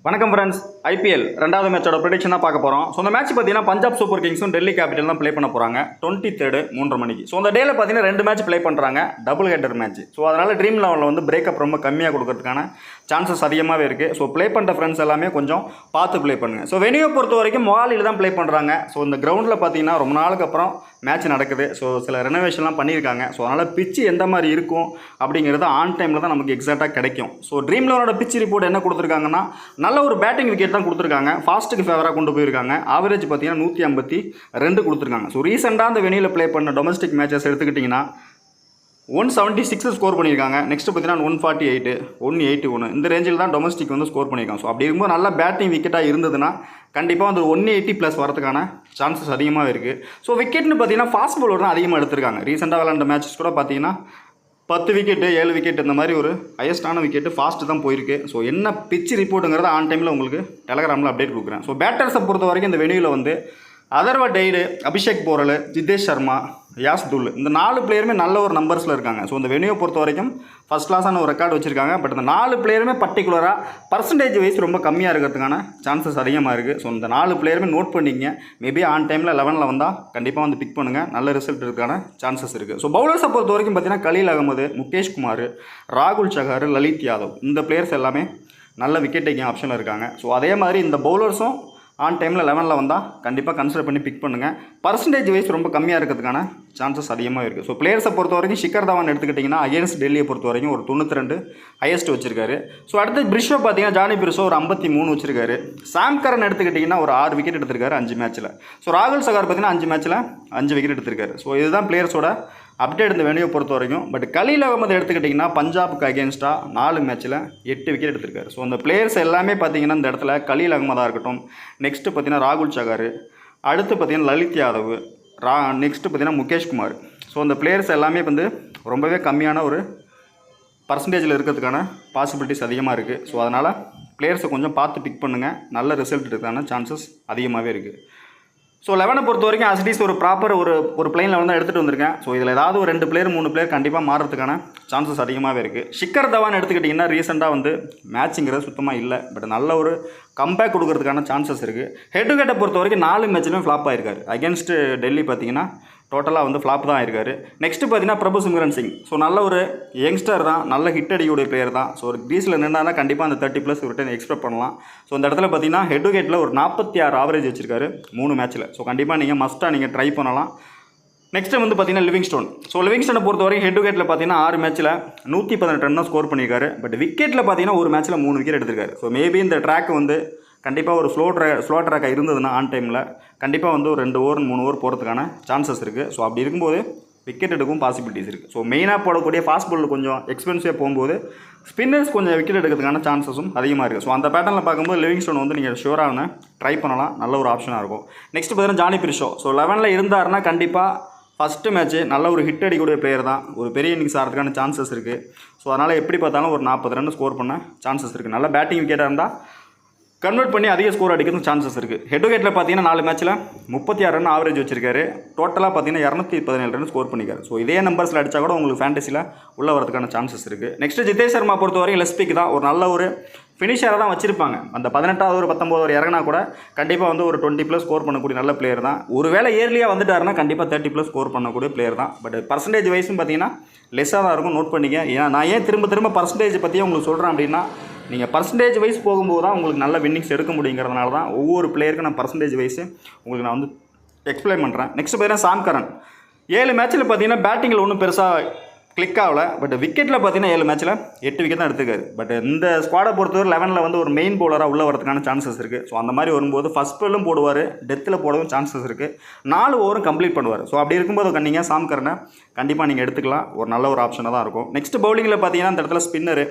வணக்கம் friends. IPL ரெண்டாவது மேட்சோட ப்ரெடிக்ஷன் தான் பார்க்க போகிறோம். ஸோ அந்த மேட்ச் பார்த்தீங்கன்னா பஞ்சாப் சூப்பர் கிங்ஸும் டெல்லி கேபிட்டல் தான் ப்ளே பண்ண போகிறாங்க 23 3:30 மணிக்கு. ஸோ அந்த டேல பார்த்தீங்கன்னா 2 மேட்ச் ப்ளே பண்ணுறாங்க, டபுள் ஹெட்டர் மேட்ச். ஸோ அதனால் ட்ரீம் லெவலில் வந்து பிரேக்கப் ரொம்ப கம்மியாக கொடுக்கறதுக்கான சான்சஸ் அதிகமாகவே இருக்குது. ஸோ ப்ளே பண்ணுற ஃப்ரெண்ட்ஸ் எல்லாமே கொஞ்சம் பார்த்து ப்ளே பண்ணுங்கள். ஸோ வெனியூ பொறுத்த வரைக்கும் மொஹாலியில் தான் ப்ளே பண்ணுறாங்க. ஸோ இந்த கிரவுண்டில் பார்த்தீங்கன்னா ரொம்ப நாளுக்கு அப்புறம் மேட்ச் நடக்குது. ஸோ சில ரெனோவேஷன்லாம் பண்ணியிருக்காங்க. ஸோ அதனால் பிச்சு எந்த மாதிரி இருக்கும் அப்படிங்கிறது ஆன் டைமில் தான் நமக்கு எக்ஸாக்டாக கிடைக்கும். ஸோ ட்ரீம் லெவனோட பிச் ரிப்போர்ட் என்ன கொடுத்துருக்காங்கன்னா, நல்ல ஒரு பேட்டிங் விக்கெட் தான் கொடுத்துருக்காங்க. ஃபாஸ்ட்டுக்கு ஃபேவராக கொண்டு போயிருக்காங்க. ஆவரேஜ் பார்த்தீங்கன்னா 152 கொடுத்துருக்காங்க. ஸோ ரீசெண்டாக அந்த வெனியில் ப்ளே பண்ண டொமஸ்டிக் மேட்சஸ் எடுத்துக்கிட்டிங்கன்னா 176 ஸ்கோர் பண்ணியிருக்காங்க. நெக்ஸ்ட் பார்த்தீங்கன்னா 148 181 இந்த ரேஞ்சில் தான் டொமஸ்டிக் வந்து ஸ்கோர் பண்ணியிருக்காங்க. ஸோ அப்படி இருக்கும்போது நல்ல பேட்டிங் விக்கெட்டாக இருந்ததுன்னா கண்டிப்பாக வந்து 180+ வரதுக்கான சான்சஸ் அதிகமாக இருக்குது. ஸோ விக்கெட்னு பார்த்தீங்கன்னா ஃபாஸ்ட் பவுலர் தான் அதிகமாக எடுத்திருக்காங்க. ரீசெண்டாக விளாண்ட மேட்சஸ் கூட பார்த்தீங்கன்னா 10 விக்கெட்டு 7 விக்கெட் இந்த மாதிரி ஒரு ஹையஸ்டான விக்கெட்டு ஃபாஸ்ட்டு தான் போயிருக்கு. ஸோ என்ன பிச் ரிப்போர்ட்டுங்கிறத ஆன் டைமில் உங்களுக்கு டெலகிராமில் அப்டேட் கொடுக்குறேன். ஸோ பேட்டர்ஸை பொறுத்த வரைக்கும் இந்த வெனியூவில் வந்து அதர்வா டெய்டு, அபிஷேக் போரல், ஜிதேஷ் சர்மா, யாஸ்துல் இந்த 4 பிளேயருமே நல்ல ஒரு நம்பர்ஸில் இருக்காங்க. ஸோ இந்த வெனியூவை பொறுத்த வரைக்கும் ஃபஸ்ட் கிளாஸான ஒரு ரெக்கார்டு வச்சுருக்காங்க. பட் இந்த 4 பிளேயருமே பர்டிகுலராக பர்சன்டேஜ் வைஸ் ரொம்ப கம்மியாக இருக்கிறதுக்கான சான்சஸ் அதிகமாக இருக்குது. ஸோ இந்த 4 பிளேயருமே நோட் பண்ணிங்க. மேபி ஆன் டைமில் 11ல் வந்தால் கண்டிப்பாக வந்து பிக் பண்ணுங்கள், நல்ல ரிசல்ட் இருக்கான சான்சஸ் இருக்குது. ஸோ பவுலர்ஸை பொறுத்த வரைக்கும் பார்த்தீங்கன்னா கலீல் அகமது, முகேஷ் குமார், ராகுல் சஹார், லலித் யாதவ் இந்த பிளேயர்ஸ் எல்லாமே நல்ல விக்கெட் டேக்கிங் ஆப்ஷனில் இருக்காங்க. ஸோ அதே மாதிரி இந்த பவுலர்ஸும் ஆன் டைமில் 11ல் வந்தால் கண்டிப்பாக கன்சிடர் பண்ணி பிக் பண்ணுங்கள். பர்சன்டேஜ் வைஸ் ரொம்ப கம்மியாக இருக்கிறதுக்கான சான்சஸ் அதிகமாக இருக்குது. ஸோ பிளேயர்ஸை பொறுத்த வரைக்கும் ஷிக்கர் தவான் எடுத்துக்கிட்டிங்கன்னா அகேன்ஸ்ட் டெல்லியை பொறுத்த வரைக்கும் ஒரு 92 ஹையஸ்ட் வச்சிருக்காரு. ஸோ அடுத்து பிரிஷோ பார்த்தீங்கன்னா ஜானி பிரிஷோ ஒரு 53 வச்சிருக்காரு. சாம் கரன் எடுத்துக்கிட்டிங்கன்னா ஒரு 6 விக்கெட் எடுத்திருக்காரு 5 மேட்ச்சில். ஸோ ராகுல் சஹார் பார்த்தீங்கன்னா 5 மேட்ச்சில் 5 விக்கெட் எடுத்திருக்காரு. ஸோ இதுதான் பிளேயர்ஸோட அப்டேட் இந்த வெனியூவை பொறுத்த வரைக்கும். பட் கலீல் அகமது எடுத்துக்கிட்டிங்கன்னா பஞ்சாபுக்கு அகேன்ஸ்டாக 4 மேட்ச்சில் 8 விக்கெட் எடுத்திருக்காரு. ஸோ அந்த பிளேயர்ஸ் எல்லாமே பார்த்தீங்கன்னா இந்த இடத்துல கலீல் அகமதாக இருக்கட்டும், நெக்ஸ்ட்டு பார்த்தீங்கன்னா ராகுல் சஹார், அடுத்து பார்த்தீங்கன்னா லலித் யாதவ், நெக்ஸ்ட்டு பார்த்தீங்கன்னா முகேஷ் குமார். ஸோ அந்த பிளேயர்ஸ் எல்லாமே வந்து ரொம்பவே கம்மியான ஒரு பர்சன்டேஜில் இருக்கிறதுக்கான பாசிபிலிட்டிஸ் அதிகமாக இருக்குது. ஸோ அதனால் பிளேயர்ஸை கொஞ்சம் பார்த்து பிக் பண்ணுங்கள், நல்ல ரிசல்ட் இருக்கிறதுக்கான சான்சஸ் அதிகமாகவே இருக்குது. ஸோ 11 பொறுத்த வரைக்கும் அஸ்டீஸ் ஒரு ப்ராப்பர் ஒரு பிளேன் லெவல் தான் எடுத்துகிட்டு வந்திருக்கேன். ஸோ இதில் ஏதாவது ஒரு 2 பிளேயர் 3 பிளேயர் கண்டிப்பாக மாறுறதுக்கான சான்சஸ் அதிகமாகவே இருக்குது. ஷிக்கர் தவான் எடுத்துக்கிட்டிங்கன்னா ரீசெண்டாக வந்து மேட்சிங்கிறது சுத்தமாக இல்லை. பட் நல்ல ஒரு கம்பேக் கொடுக்கறதுக்கான சான்சஸ் இருக்குது. ஹெட் டு ஹெட்டை பொறுத்த வரைக்கும் 4 மேட்ச்லையும் ஃப்ளாப் ஆகிருக்காரு. அகேன்ஸ்ட் டெல்லி பார்த்தீங்கன்னா டோட்டலாக வந்து ஃப்ளாப் தான் ஆயிருக்காரு. நெக்ஸ்ட்டு பார்த்தீங்கன்னா பிரபு சிம்ரன் சிங். ஸோ நல்ல ஒரு யங்ஸ்டர் தான், நல்ல ஹிட் அடிக்கக்கூடிய பிளேயர் தான். ஸோ ஒரு கிரீஸில் நின்னா கண்டிப்பாக அந்த 30+ ரிட்டர்ன் எக்ஸ்பெக்ட் பண்ணலாம். ஸோ இந்த இடத்துல பார்த்தீங்கன்னா ஹெட் டு ஹெட்டில் ஒரு 46 ஆவரேஜ் வச்சிருக்காரு 3 மேட்ச்சில். ஸோ கண்டிப்பாக நீங்கள் மஸ்ட்டாக நீங்கள் ட்ரை பண்ணலாம். நெக்ஸ்ட்டு வந்து பார்த்தீங்கன்னா லிவிங்ஸ்டோன். ஸோ லிவிங்ஸ்டோனை பொறுத்த வரைக்கும் ஹெட் டு ஹெட்டில் பார்த்தீங்கன்னா 6 மேட்ச்சில் 118 ரன் தான் ஸ்கோர் பண்ணியிருக்காரு. பட் விக்கெட்டில் பார்த்தீங்கன்னா ஒரு மேட்ச்சில் 3 விக்கெட் எடுத்திருக்காரு. ஸோ மேபி இந்த ட்ராக் வந்து கண்டிப்பாக ஒரு ஸ்லோ ட்ராக்காக இருந்ததுன்னா ஆன் டைமில் கண்டிப்பாக வந்து ஒரு 2 ஓவர் 3 ஓவர் போகிறதுக்கான சான்சஸ் இருக்குது. ஸோ அப்படி இருக்கும்போது விக்கெட் எடுக்கும் பாசிபிலிட்டிஸ் இருக்குது. ஸோ மெயினாக போடக்கூடிய ஃபாஸ்ட் பால் கொஞ்சம் எக்ஸ்பென்சிவாக போகும்போது ஸ்பின்னர்ஸ் கொஞ்சம் விக்கெட் எடுக்கிறதுக்கான சான்சஸும் அதிகமாக இருக்குது. ஸோ அந்த பேட்டர்னில் பார்க்கும்போது லிவிங்ஸ்டோன் வந்து நீங்கள் ஷூரான ட்ரை பண்ணலாம், நல்ல ஒரு ஆப்ஷனாக இருக்கும். நெக்ஸ்ட் பார்த்தீங்கன்னா ஜானி பிரிஷோ. ஸோ 11ல் இருந்தாருன்னா கண்டிப்பாக ஃபஸ்ட்டு மேட்ச்சு நல்ல ஒரு ஹிட் அடிக்கக்கூடிய பிளேயர் தான். ஒரு பெரிய இன்னிங்ஸ் ஆகிறதுக்கான சான்சஸ் இருக்குது. ஸோ அதனால் எப்படி பார்த்தாலும் ஒரு 40 ரன் ஸ்கோர் பண்ண சான்சஸ் இருக்குது. நல்ல பேட்டிங் விக்கெட்டாக இருந்தால் கன்வெர்ட் பண்ணி அதிக ஸ்கோர் அடிக்கிறதுக்கு சான்சஸ் இருக்குது. ஹெட் டு ஹெட்டில் பார்த்தீங்கன்னா 4 மேட்ச்சில் 36 ரன் ஆவரேஜ் வச்சிருக்காரு. டோட்டலாக பார்த்தீங்கன்னா 217 ரன் ஸ்கோர் பண்ணிக்காரு. ஸோ இதே நம்பர்ஸில் அடித்தா கூட உங்களுக்கு ஃபேண்டசியில் உள்ள வரதுக்கான சான்சஸ் இருக்குது. நெக்ஸ்ட்டு ஜிதேஷ் சர்மா பொறுத்த வரைக்கும் லெஸ்பிக் தான், ஒரு நல்ல ஒரு ஃபினிஷராக தான் வச்சிருப்பாங்க. அந்த 18வது ஒரு 19 இறங்கினா கூட கண்டிப்பாக வந்து ஒரு 20+ ஸ்கோர் பண்ணக்கூடிய நல்ல பிளேயர் தான். ஒருவேளை இயர்லியாக வந்துட்டாருன்னா கண்டிப்பாக 30+ ஸ்கோர் பண்ணக்கூடிய பிளேயர் தான். பட் பர்சன்டேஜ் வைஸும் பார்த்தீங்கன்னா லெஸ்ஸாக தான் இருக்கும், நோட் பண்ணிக்க. ஏன்னா நான் ஏன் திரும்ப பர்சன்டேஜ் பற்றியே உங்களுக்கு சொல்கிறேன் அப்படின்னா, நீங்கள் பர்சன்டேஜ் வைஸ் போகும்போது தான் உங்களுக்கு நல்ல வின்னிங்ஸ் எடுக்க முடியுங்கிறதுனால தான் ஒவ்வொரு பிளேயருக்கும் நான் பர்சன்டேஜ் வைஸு உங்களுக்கு நான் வந்து எக்ஸ்பிளைன் பண்ணுறேன். நெக்ஸ்ட் பார்த்தீங்கன்னா சாம் கரன். 7 மேட்ச்சில் பார்த்தீங்கன்னா பேட்டிங்கில் ஒன்றும் பெருசாக கிளிக் ஆகலை. பட் விக்கெட்டில் பார்த்தீங்கன்னா 7 மேட்ச்சில் 8 விக்கெட் தான் எடுத்துக்காரு. பட் இந்த ஸ்குவாடை பொறுத்தவரை 11ல் வந்து ஒரு மெயின் பவுலராக உள்ள வரதுக்கான சான்சஸ் இருக்குது. ஸோ அந்த மாதிரி வரும்போது ஃபஸ்ட் பாலும் போடுவார், டெத்தில் போடவும் சான்சஸ் இருக்குது. 4 ஓவரும் கம்ப்ளீட் பண்ணுவார். ஸோ அப்படி இருக்கும்போது நீங்கள் சாம் கரனை கண்டிப்பாக நீங்கள் எடுத்துக்கலாம், ஒரு நல்ல ஒரு ஆப்ஷனாக தான் இருக்கும். நெக்ஸ்ட் பவுலிங்கில் பார்த்தீங்கன்னா இந்த இடத்துல ஸ்பின்னரு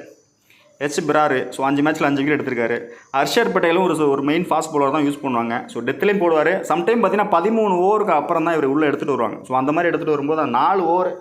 பிராரு. ஸோ 5 மேட்ச்சில் 5 விக்கெட் எடுத்திருக்காரு. ஹர்ஷர் பட்டேலும் ஒரு மெயின் ஃபாஸ்ட் பவுலர் தான் யூஸ் பண்ணுவாங்க. ஸோ டெத்லேயும் போடுவார். சம்டைம் பார்த்தீங்கன்னா 13 ஓவருக்கு அப்புறம் தான் இவர் உள்ளே எடுத்துகிட்டு வருவாங்க. ஸோ அந்த மாதிரி எடுத்துகிட்டு வரும்போது அந்த 4 ஓவர்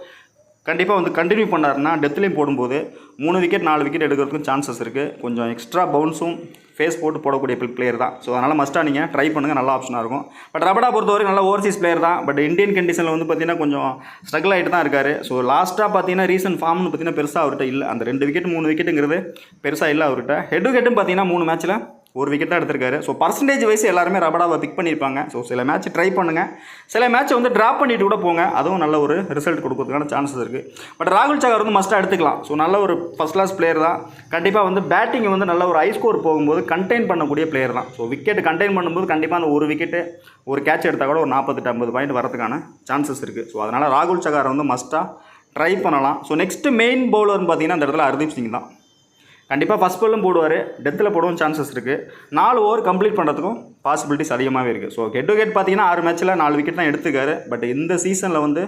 கண்டிப்பாக வந்து கண்டினியூ பண்ணாருன்னா டெத்லேயும் போடும்போது 3 விக்கெட் 4 விக்கெட் எடுக்கிறதுக்கும் சான்சஸ் இருக்குது. கொஞ்சம் எக்ஸ்ட்ரா பவுன்ஸும் ஃபேஸ் போட்டு போடக்கூடிய பிளேயர் தான். ஸோ அதனால் மஸ்ட்டாக நீங்கள் ட்ரை பண்ணுங்கள், நல்ல ஆப்ஷனாக இருக்கும். பட் ரபடா பொறுத்தவரைக்கும் நல்ல ஓவர்சீஸ் பிளேயர் தான். பட் இந்தியன் கண்டிஷனில் வந்து பார்த்தீங்கன்னா கொஞ்சம் ஸ்ட்ரகிள் ஆகிட்டு தான் இருக்கார். ஸோ லாஸ்ட்டாக பார்த்தீங்கன்னா ரீசன்ட் ஃபார்ம்னு பார்த்தீங்கன்னா பெருசாக அவர்கிட்ட இல்லை. அந்த 2 விக்கெட் 3 விக்கெட்டுங்கிறது பெருசாக இல்லை அவர்கிட்ட. ஹெட் டு ஹெட்டும் பார்த்தீங்கன்னா 3 மேட்ச்சில் ஒரு விக்கெட் தான் எடுத்திருக்காரு. ஸோ பர்சன்டேஜ் வைஸ் எல்லாருமே ரபடாவை பிக் பண்ணியிருப்பாங்க. ஸோ சில மேட்ச் ட்ரை பண்ணுங்கள், சில மேட்ச்சை வந்து ட்ராப் பண்ணிட்டு கூட போங்க, அதுவும் நல்ல ஒரு ரிசல்ட் கொடுக்கறதுக்கான சான்சஸ் இருக்குது. பட் ராகுல் சகர் வந்து மஸ்ட்டாக எடுத்துக்கலாம். ஸோ நல்ல ஒரு ஃபஸ்ட் கிளாஸ் பிளேயர் தான். கண்டிப்பாக வந்து பேட்டிங் வந்து நல்ல ஒரு ஹை ஸ்கோர் போகும்போது கண்டெயின் பண்ணக்கூடிய பிளேயர் தான். ஸோ விக்கெட் கண்டெயின் பண்ணும்போது கண்டிப்பாக அந்த ஒரு விக்கெட்டு ஒரு கேட்ச் எடுத்தால் கூட ஒரு 48-50 பாயிண்ட் வரதுக்கான சான்சஸ் இருக்குது. ஸோ அதனால் ராகுல் சகாரை வந்து மஸ்ட்டாக ட்ரை பண்ணலாம். ஸோ நெக்ஸ்ட்டு மெயின் பவுலர்னு பார்த்தீங்கன்னா அந்த இடத்துல ஹர்தீப் சிங் தான். கண்டிப்பாக ஃபஸ்ட் பாலும் போடுவார், டெத்தில் போடவும் சான்சஸ் இருக்குது. 4 ஓவர் கம்ப்ளீட் பண்ணுறதுக்கும் பாசிபிலிட்டிஸ் அதிகமாகவே இருக்குது. ஸோ ஹெட் டு ஹெட் பார்த்தீங்கன்னா 6 மேட்ச்சில் 4 விக்கெட் தான் எடுத்துக்காரு. பட் இந்த சீசனில் வந்து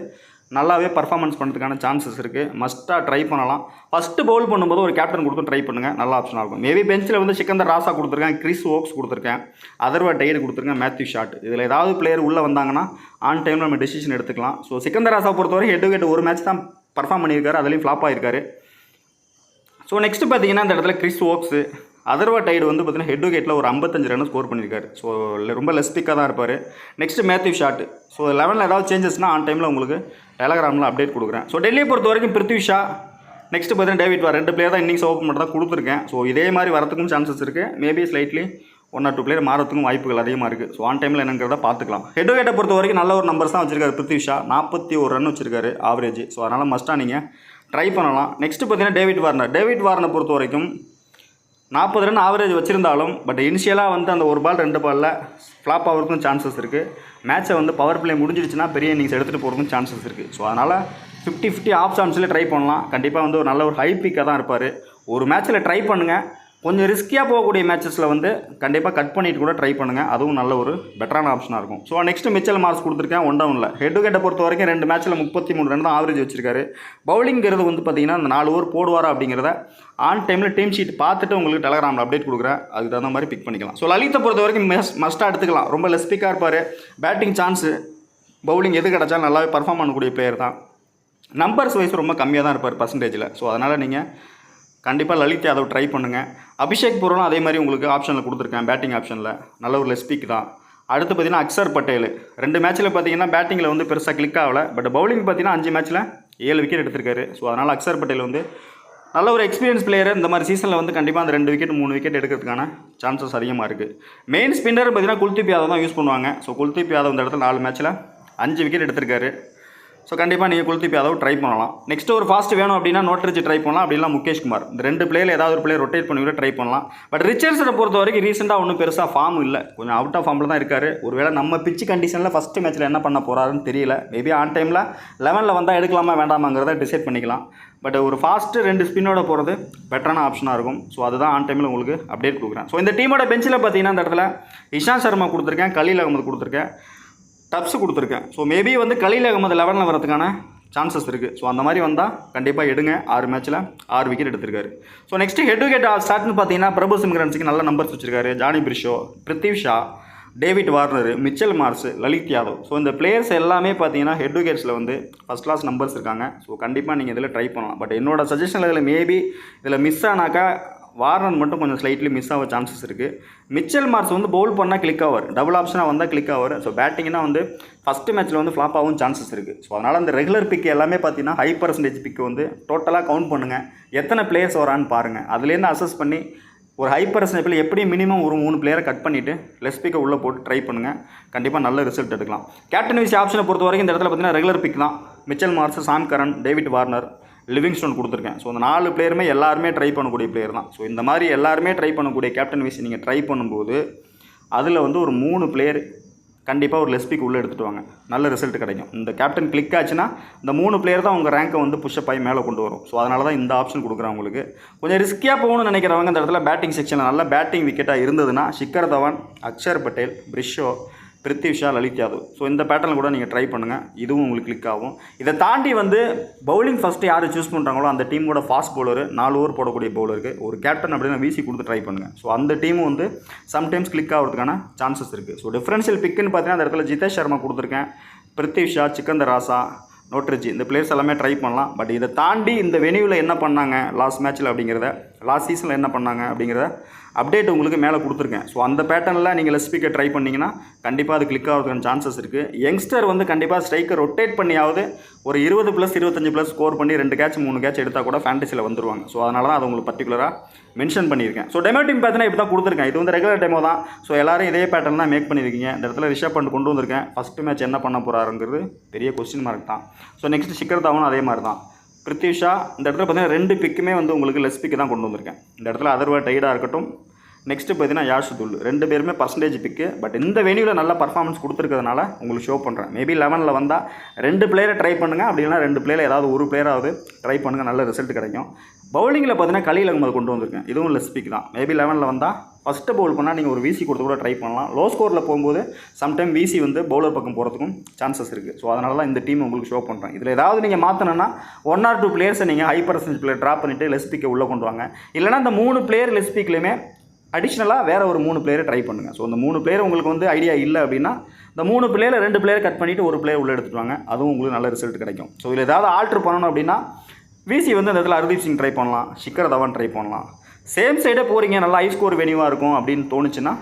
நல்லாவே பர்ஃபார்மன்ஸ் பண்ணுறதுக்கான சான்சஸ் இருக்குது. மஸ்ட்டாக ட்ரை பண்ணலாம். ஃபஸ்ட்டு பவுல் பண்ணும்போது ஒரு கேப்டன் கொடுத்து ட்ரை பண்ணுங்கள், நல்ல ஆப்ஷனாக இருக்கும். மேபி பெஞ்சில் வந்து சிக்கந்தர் ராசா கொடுத்துருக்கேன், கிறிஸ் ஓக்ஸ் கொடுத்துருக்கேன், அதர்வா டைடு கொடுத்துருக்கேன், மேத்யூ ஷாட். இதில் ஏதாவது பிளேயர் உள்ளே வந்தாங்கன்னா ஆன் டைமில் நம்ம டெசிஷன் எடுத்துக்கலாம். ஸோ சிக்கந்தர் ராசா பொறுத்தவரை ஹெட் டு ஹெட் ஒரு மேட்ச் தான் பர்ஃபார்ம் பண்ணியிருக்காரு, அதுலேயும் ஃப்ளாப் ஆகிருக்காரு. ஸோ நெக்ஸ்ட்டு பார்த்தீங்கன்னா இந்த இடத்துல கிறிஸ் ஓக்ஸு, அதர்வா டைடு வந்து பார்த்தீங்கன்னா ஹெட் டு ஹெட்டில் ஒரு 55 ரன் ஸ்கோர் பண்ணியிருக்காரு. ஸோ ரொம்ப லெஸ் பிக்காக தான் இருப்பார். Next Matthew Short. ஸோ 11 ஏதாவது சேஞ்சஸ்னால் ஆன் டைமில் உங்களுக்கு டெலகிராமில் அப்டேட் கொடுக்குறேன். ஸோ டெல்லியை பொறுத்த வரைக்கும் பிருத்வி ஷா, நெக்ஸ்ட்டு பார்த்தீங்கன்னா டேவிட் வார், 2 பிளேயர் தான் இன்னிங்ஸ் ஓப்பன் மட்டும் தான் கொடுத்துருக்கேன். ஸோ இதே மாதிரி வரத்துக்கும் சான்சஸ் இருக்குது. மேபி ஸ்லைட்லி 1 or 2 பிளேயர் மாறத்துக்கும் வாய்ப்புகள் அதிகமாக இருக்குது. ஸோ ஆன் டைமில் என்னங்கிறத பார்த்துக்கலாம். ஹெட் டு ஹெட்டை பொறுத்த வரைக்கும் நல்ல ஒரு நம்பர்ஸ் தான் வச்சிருக்காரு பிருத்வி ஷா, 41 ரன் வச்சிருக்காரு ஆவரேஜ். ஸோ அதனால் மஸ்ட்டாக நீங்கள் ட்ரை பண்ணலாம். நெக்ஸ்ட்டு பார்த்தீங்கன்னா டேவிட் வார்னர் பொறுத்த வரைக்கும் 40 ரன் ஆவரேஜ் வச்சுருந்தாலும் பட் இனிஷியலாக வந்து அந்த ஒரு பால் 2 பாலில் ஃப்ளாப் ஆகிறதுக்கும் சான்சஸ் இருக்குது. மேட்ச்சை வந்து பவர் பிளே முடிஞ்சிடுச்சுன்னா பெரிய இன்னிங்ஸ் எடுத்துகிட்டு போகிறதுக்கும் சான்சஸ் இருக்குது. ஸோ அதனால் 50-50 ஆஃப் சான்ஸில் ட்ரை பண்ணலாம். கண்டிப்பாக வந்து ஒரு நல்ல ஒரு ஹை பிக்காக தான் இருப்பார். ஒரு மேட்ச்சில் ட்ரை பண்ணுங்கள். கொஞ்சம் ரிஸ்கியாக போகக்கூடிய மேட்சஸில் வந்து கண்டிப்பாக கட் பண்ணிட்டு கூட ட்ரை பண்ணுங்கள், அதுவும் நல்ல ஒரு பெட்டரான ஆப்ஷனாக இருக்கும். ஸோ நெக்ஸ்ட்டு மிச்சல் மார்க்ஸ் கொடுத்துருக்கேன் 1 டவுனில். ஹெட் டு ஹெட்டை பொறுத்த வரைக்கும் 2 மேட்ச்சில் 33 ரன் தான் ஆவரேஜ் வச்சிருக்காரு. பவுலிங்கிறது வந்து பார்த்தீங்கன்னா அந்த 4 ஓவர் போடுவாரா அப்படிங்கிறத ஆன் டைமில் டீம் ஷீட் பார்த்துட்டு உங்களுக்கு டெலகிராமில் அப்டேட் கொடுக்குறேன், அதுக்கு தகுந்த மாதிரி பிக் பண்ணிக்கலாம். ஸோ லலித்தை பொறுத்த வரைக்கும் மஸ்ட்டாக எடுத்துக்கலாம். ரொம்ப லெஸ் பிக்காக இருப்பார். பேட்டிங் சான்ஸு பவுலிங் எது கிடச்சாலும் நல்லாவே பர்ஃபார்ம் பண்ணக்கூடிய பிளேயர் தான். நம்பர்ஸ் வைஸ் ரொம்ப கம்மியாக தான் இருப்பார் பர்சன்டேஜில். ஸோ அதனால் நீங்கள் கண்டிப்பாக லலித் யாதவ் ட்ரை பண்ணுங்கள். அபிஷேக் பூரனும் அதே மாதிரி உங்களுக்கு ஆப்ஷனில் கொடுத்துருக்கேன், பேட்டிங் ஆப்ஷனில் நல்ல ஒரு லெஸ் பிக் தான். அடுத்து பார்த்தீங்கன்னா அக்சர் பட்டேல் 2 மேட்ச்சில் பார்த்தீங்கன்னா பேட்டிங்கில் வந்து பெருசாக கிளிக் ஆகலை. பட் பவுலிங் பார்த்தீங்கன்னா 5 மேட்ச்சில் 7 விக்கெட் எடுத்திருக்காரு. ஸோ அதனால் அக்சர் பட்டேல் வந்து நல்ல ஒரு எக்ஸ்பீரியன்ஸ் பிளேயர். இந்த மாதிரி சீசனில் வந்து கண்டிப்பாக அந்த 2 விக்கெட் 3 விக்கெட் எடுக்கிறதுக்கான சான்சஸ் அதிகமாக இருக்குது. மெயின் ஸ்பின்னர் பார்த்தீங்கன்னா குல்தீப் யாதவ் தான் யூஸ் பண்ணுவாங்க. ஸோ குல்தீப் யாதவ் இந்த இடத்துல 4 மேட்ச்சில் 5 விக்கெட் எடுத்திருக்காரு. ஸோ கண்டிப்பாக நீங்கள் குல்தீப் யாதவ் ட்ரை பண்ணலாம். நெக்ஸ்ட்டு ஒரு ஃபாஸ்ட் வேணும் அப்படின்னா நோட்ரிட்ஜ் ட்ரை பண்ணலாம், அப்படின்னா முகேஷ் குமார். இந்த 2 பிளேயர் ஏதாவது ஒரு பிளேயர் ரொட்டேட் பண்ணி கூட ட்ரை பண்ணலாம். பட் ரிச்சர்ட்ஸனை பொறுத்த வரைக்கும் ரீசெண்டாக ஒன்றும் பெருசாக ஃபார்ம் இல்லை, கொஞ்சம் அவுட் ஆஃப் ஃபார்மில் தான் இருக்கார். ஒருவேளை நம்ம பிச் கண்டிஷனில் ஃபஸ்ட்டு மேட்ச்சில் என்ன பண்ண போகிறாருன்னு தெரியல. மேபி ஆன் டைமில் 11ல் வந்தால் எடுக்கலாமா வேண்டாமாங்கிறத டிசைட் பண்ணிக்கலாம். பட் ஒரு ஃபாஸ்ட்டு 2 ஸ்பின்னோட போகிறது பெட்டரான ஆப்ஷனாக இருக்கும். ஸோ அதுதான் ஆன் டைமில் உங்களுக்கு அப்டேட் கொடுக்குறேன். ஸோ இந்த டீமோட பெஞ்சில் பார்த்தீங்கன்னா இந்த இடத்துல இஷாந்த் சர்மா கொடுத்துருக்கேன், கலீல் அகமது கொடுத்துருக்கேன், டப்ஸ் கொடுத்துருக்கேன். ஸோ மேபி வந்து கலீல் அகமது 11ல் வரதுக்கான சான்சஸ் இருக்குது. ஸோ அந்த மாதிரி வந்தால் கண்டிப்பாக எடுங்க. 6 மேட்ச்சில் 6 விக்கெட் எடுத்திருக்காரு. So next head to head ஸ்டார்ட்னு பார்த்தீங்கன்னா பிரபு சிம்ரன்ஸுக்கு நல்ல நம்பர்ஸ் வச்சிருக்காரு. Jonny Bairstow, Prithvi Shaw, David Warner, Mitchell Marsh, Lalit Yadav. So இந்த பிளேயர்ஸ் எல்லாமே பார்த்தீங்கன்னா ஹெட் டு ஹெட்ஸில் வந்து ஃபஸ்ட் கிளாஸ் நம்பர்ஸ் இருக்காங்க. ஸோ கண்டிப்பாக நீங்கள் இதில் ட்ரை பண்ணலாம். பட் என்னோட சஜஷனில் இதில் மேபி இதில் மிஸ் ஆனாக்கா வார்னர் மட்டும் கொஞ்சம் ஸ்லைட்லி மிஸ் ஆக சான்சஸ் இருக்குது. மிச்சல் மார்ஸ் வந்து பவுல் பண்ணால் கிளிக் ஆவார், டபுள் ஆப்ஷனாக வந்தால் கிளிக் ஆவார். ஸோ பேட்டிங்னா வந்து ஃபஸ்ட்டு மேட்ச்சில் வந்து ஃப்ளாப் ஆகும் சான்சஸ் இருக்குது. ஸோ அதனால் அந்த ரெகுலர் பிக் எல்லாமே பார்த்தீங்கன்னா ஹை பர்சன்டேஜ் பிக் வந்து டோட்டலாக கவுண்ட் பண்ணுங்கள், எத்தனை பிளேயர்ஸ் வரான்னு பாருங்கள், அதுலேருந்து அசஸ் பண்ணி ஒரு ஹை பர்சன்டேஜில் எப்படி மினிமம் ஒரு 3 பிளேயரை கட் பண்ணிவிட்டு லெஸ் பிக்கை உள்ளே போட்டு ட்ரை பண்ணுங்கள், கண்டிப்பாக நல்ல ரிசல்ட் எடுக்கலாம். கேப்டன் வைஸ் ஆப்ஷனை பொறுத்த வரைக்கும் இந்த இடத்துல பார்த்தீங்கன்னா ரெகுலர் பிக் தான். மிச்சல் மார்ஸ், சாம் கரன், டேவிட் வார்னர், லிவிங்ஸ்டோன் கொடுத்துருக்கேன். ஸோ அந்த 4 பிளேயருமே எல்லாருமே ட்ரை பண்ணக்கூடிய பிளேயர் தான். ஸோ இந்த மாதிரி எல்லாருமே ட்ரை பண்ணக்கூடிய கேப்டன் வைஸ் நீங்கள் ட்ரை பண்ணும்போது அதில் வந்து ஒரு 3 பிளேயர் கண்டிப்பாக ஒரு லெஸ் பிக் உள்ளே எடுத்துகிட்டு வாங்க, நல்ல ரிசல்ட் கிடைக்கும். இந்த கேப்டன் கிளிக் ஆச்சுன்னா இந்த 3 பிளேயர் தான் உங்கள் ரேங்கை வந்து புஷ்அப் ஆகி மேலே கொண்டு வரும். ஸோ அதனால தான் இந்த ஆப்ஷன் கொடுக்குறேன் உங்களுக்கு. கொஞ்சம் ரிஸ்கியாக போகணும்னு நினைக்கிறவங்க இந்த இடத்துல பேட்டிங் செக்ஷனில் நல்ல பேட்டிங் விக்கெட்டாக இருந்ததுன்னா ஷிக்கர் தவான், அக்ஷர் பட்டேல், பிரிஷோ, பிருத்வி ஷா, லலித் யாதவ். ஸோ இந்த பேட்டர்னில் கூட நீங்கள் ட்ரை பண்ணுங்கள், இதுவும் உங்களுக்கு கிளிக் ஆகும். இதை தாண்டி வந்து பவுலிங் ஃபஸ்ட்டு யார் சூஸ் பண்ணுறாங்களோ அந்த டீமோட ஃபாஸ்ட் பவுலர், 4 ஓவர் போடக்கூடிய பவுலருக்கு ஒரு கேப்டன் அப்படின்னு வீசி கொடுத்து ட்ரை பண்ணுங்கள். ஸோ அந்த டீமும் வந்து சம்டைம்ஸ் கிளிக் ஆகிறதுக்கான சான்சஸ் இருக்குது. ஸோ டிஃபரன்ஷியல் பிக்குன்னு பார்த்தீங்கன்னா அந்த இடத்துல ஜிதேஷ் சர்மா கொடுத்துருக்கேன், பிருத்வி ஷா, சிக்கந்தர் ராசா, நோட்ரிட்ஜ், இந்த பிளேயர்ஸ் எல்லாமே ட்ரை பண்ணலாம். பட் இதை தாண்டி இந்த வெனியூவில் என்ன பண்ணாங்க லாஸ்ட் மேட்ச்சில் அப்படிங்கிறத, லாஸ்ட் சீசனில் என்ன பண்ணாங்க அப்படிங்கிறத அப்டேட் உங்களுக்கு மேலே கொடுத்துருக்கேன். ஸோ அந்த பேட்டர்னில் நீங்கள் லெஸ்பிக்கை ட்ரை பண்ணிங்கன்னா கண்டிப்பாக அது கிளிக் ஆகிறதுக்கான சான்சஸ் இருக்குது. யங்ஸ்டர் வந்து கண்டிப்பாக ஸ்ட்ரைக்கர் ரொட்டேட் பண்ணியாவது ஒரு 20+, 25+ ஸ்கோர் பண்ணி 2 கேட்ச் 3 கேட்ச் எடுத்தால் கூட ஃபேண்டசியில் வந்துருவாங்க. ஸோ அதனால தான் அது உங்களுக்கு பர்டிகுலராக மென்ஷன் பண்ணியிருக்கேன். ஸோ டெமோ டீம் பார்த்தீங்கன்னா இப்படி தான் கொடுத்துருக்கேன். இது வந்து ரெகுலர் டெமோ தான். ஸோ எல்லாரும் இதே பேட்டர்ன் தான் மேக் பண்ணியிருக்கீங்க. இந்த இடத்துல ரிஷப் பண்ட் கொண்டு வந்திருக்கேன். ஃபஸ்ட்டு மேட்ச் என்ன பண்ண போகிறாருங்கிறது பெரிய கொஸ்டின் மார்க் தான். ஸோ நெக்ஸ்ட் ஷிக்கர் தவனும் அதே மாதிரி தான். பிருத்வி ஷா இந்த இடத்துல பார்த்தீங்கன்னா 2 பிக்குமே வந்து உங்களுக்கு லெஸ் பிக்கு தான் கொண்டு வந்திருக்கேன். இந்த இடத்துல அதர்வா டைடாக இருக்கட்டும். நெக்ஸ்ட்டு பார்த்தீங்கன்னா யாஷுதுல் 2 பேருமே பர்சன்டேஜ் பிக்கு. பட் இந்த வெனியூவில் நல்ல பர்ஃபார்மன்ஸ் கொடுத்துருக்கிறதுனால உங்களுக்கு ஷோ பண்ணுறேன். மேபி 11ல் வந்தால் 2 பிளேயரை ட்ரை பண்ணுங்கள். அப்படி இல்லைனா 2 பிளேயர் ஏதாவது ஒரு பிளேயராவது ட்ரை பண்ணுங்கள், நல்ல ரிசல்ட் கிடைக்கும். பவுலிங்கில் பார்த்தீங்கன்னா கலீல் அகமது கொண்டு வந்திருக்கேன். இதுவும் லெஸ் பிக் தான். மேபி 11ல் வந்தால் ஃபஸ்ட்டு பவுல் பண்ணால் நீங்கள் ஒரு விசி கொடுத்து கூட ட்ரை பண்ணலாம். லோ ஸ்கோரில் போகும்போது சம்டைம் விசி வந்து பவுலர் பக்கம் போகிறதுக்கும் சான்சஸ் இருக்குது. ஸோ அதனால தான் இந்த டீம் உங்களுக்கு ஷோ பண்ணுறேன். இதில் ஏதாவது நீங்கள் மாற்றணும்னா 1 or 2 பிளேயர்ஸை நீங்கள் ஹை பர்சன்டேஜ் பிளேயர் ட்ராப் பண்ணிவிட்டு லெஸ் பிக்கை உள்ளே கொண்டு வாங்க. இல்லைனா இந்த 3 பிளேயர் லெஸ் பிக்லையுமே அடிஷ்னலாக வேறு ஒரு 3 பிளேயரை ட்ரை பண்ணுங்கள். ஸோ இந்த 3 பிளேயர் உங்களுக்கு வந்து ஐடியா இல்லை அப்படின்னா இந்த 3 பிளேயர் 2 பிளேயர் கட் பண்ணிவிட்டு ஒரு பிளேயர் உள்ளே எடுத்துட்டு வாங்க. அதுவும் உங்களுக்கு நல்ல ரிசல்ட் கிடைக்கும். ஸோ இதில் ஏதாவது ஆல்ட்ரு பண்ணணும் அப்படின்னா விசி வந்து அந்த இடத்துல ஹர்தீப் சிங் ட்ரை பண்ணலாம், ஷிக்கர் தவான் ட்ரை பண்ணலாம். சேம் சைடே போகிறீங்க, நல்லா ஹை ஸ்கோர் வெனியூவாக இருக்கும் அப்படின்னு தோணுச்சுன்னா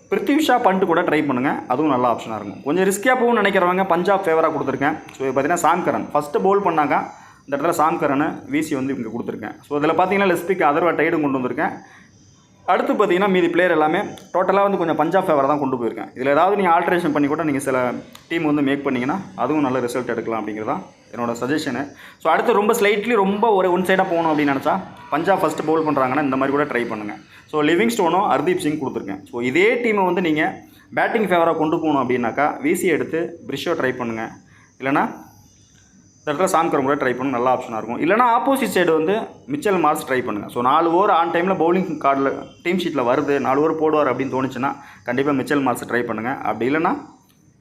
பிருத்வி ஷா பண்ட் கூட ட்ரை பண்ணுங்கள். அதுவும் நல்ல ஆப்ஷனாக இருக்கும். கொஞ்சம் ரிஸ்கியாக போகும்னு நினைக்கிறவங்க பஞ்சாப் ஃபேவராக கொடுத்துருக்கேன். ஸோ பார்த்தீங்கன்னா சாம் கரன் ஃபஸ்ட்டு பவுல் பண்ணாங்க. இந்த இடத்துல சாம் கரனை விசி வந்து இங்கே கொடுத்துருக்கேன். ஸோ இதில் பார்த்தீங்கன்னா லெஸ்பிக்கு அதர்வா டைடும் கொண்டு வந்திருக்கேன். அடுத்து பார்த்தீங்கன்னா மீதி பிளேயர் எல்லாமே டோட்டலாக வந்து கொஞ்சம் பஞ்சாப் ஃபேவராக தான் கொண்டு போயிருக்கேன். இதில் ஏதாவது நீங்கள் ஆல்ட்ரேஷன் பண்ணி கூட நீங்கள் சில டீம் வந்து மேக் பண்ணிங்கன்னா அதுவும் நல்ல ரிசல்ட் எடுக்கலாம் அப்படிங்கிறதான் என்னோடய சஜஷனு. ஸோ அடுத்து ரொம்ப ஸ்லைட்லி ரொம்ப ஒரு ஒன் சைடாக போகணும் அப்படின்னு நினச்சா பஞ்சாப் ஃபஸ்ட்டு பவுல் பண்ணுறாங்கன்னா இந்த மாதிரி கூட ட்ரை பண்ணுங்கள். ஸோ லிவிங் ஸ்டோனும் ஹர்தீப் சிங் கொடுத்துருக்கேன். ஸோ இதே டீமை வந்து நீங்கள் பேட்டிங் ஃபேவராக கொண்டு போகணும் அப்படின்னாக்கா விசி எடுத்து பிரிஷோ ட்ரை பண்ணுங்கள். இல்லைனா இந்த இடத்துல சாம் கரன் கூட ட்ரை பண்ண நல்ல ஆப்ஷனாக இருக்கும். இல்லைனா ஆப்போசிட் சைடு வந்து மிச்சல் மார்ஸ் ட்ரை பண்ணுங்கள். ஸோ 4 ஓவர் ஆன் டைமில் பவுலிங் கார்டில் டீம் ஷீட்டில் வருது, 4 ஓவர் போடுவார் அப்படின்னு தோணுச்சுன்னா கண்டிப்பாக மிச்சல் மார்ஸ் ட்ரை பண்ணுங்கள். அப்படி இல்லைனா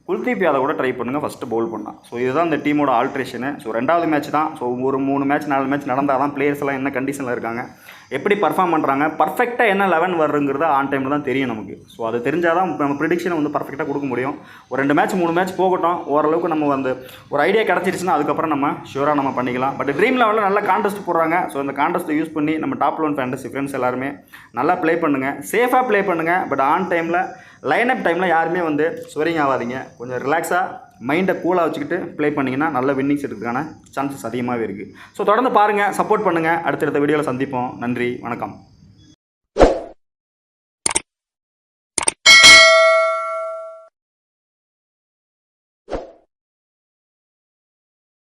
குல்தீப் யாதவ் கூட ட்ரை பண்ணுங்கள் ஃபஸ்ட்டு பவுல் பண்ணலாம். ஸோ இதுதான் இந்த டீமோட ஆல்ட்ரேஷனு. ஸோ 2வது மேட்ச் தான். ஸோ ஒரு 3 மேட்ச் 4 மேட்ச் நடந்தால் தான் பிளேயர்ஸ் எல்லாம் என்ன கண்டிஷனில் இருக்காங்க, எப்படி பர்ஃபார்ம் பண்ணுறாங்க, பர்ஃபெக்டாக என்ன 11 வருங்கிறத ஆன் டைமில் தான் தெரியும் நமக்கு. ஸோ அது தெரிஞ்சால் தான் நம்ம ப்ரிடிக்ஷனை வந்து பர்ஃபெக்டாக கொடுக்க முடியும். ஒரு 2 மேட்ச் 3 மேட்ச் போகட்டும், ஓரளவுக்கு நம்ம வந்து ஒரு ஐடியா கிடச்சிருச்சுன்னா அதுக்கப்புறம் நம்ம ஷூராக நம்ம பண்ணிக்கலாம். பட் ட்ரீம் லெவலில் நல்ல கான்டெஸ்ட் போடுறாங்க. ஸோ இந்த கான்டெஸ்ட்டை யூஸ் பண்ணி நம்ம டாப் 11 ஃபேண்டசி ஃப்ரெண்ட்ஸ் எல்லாருமே நல்லா ப்ளே பண்ணுங்கள், சேஃபாக ப்ளே பண்ணுங்கள். பட் ஆன் டைமில் லைனப் டைமில் யாருமே வந்து ஸ்வரிங் ஆகாதீங்க. கொஞ்சம் ரிலாக்ஸாக மைண்டை கூலாக வச்சுக்கிட்டு ப்ளே பண்ணிங்கன்னா நல்ல வின்னிங்ஸ் எடுக்கிறதுக்கான சான்சஸ் அதிகமாகவே இருக்குது. ஸோ தொடர்ந்து பாருங்கள், சப்போர்ட் பண்ணுங்கள். அடுத்தடுத்த வீடியோவில் சந்திப்போம். நன்றி, வணக்கம்.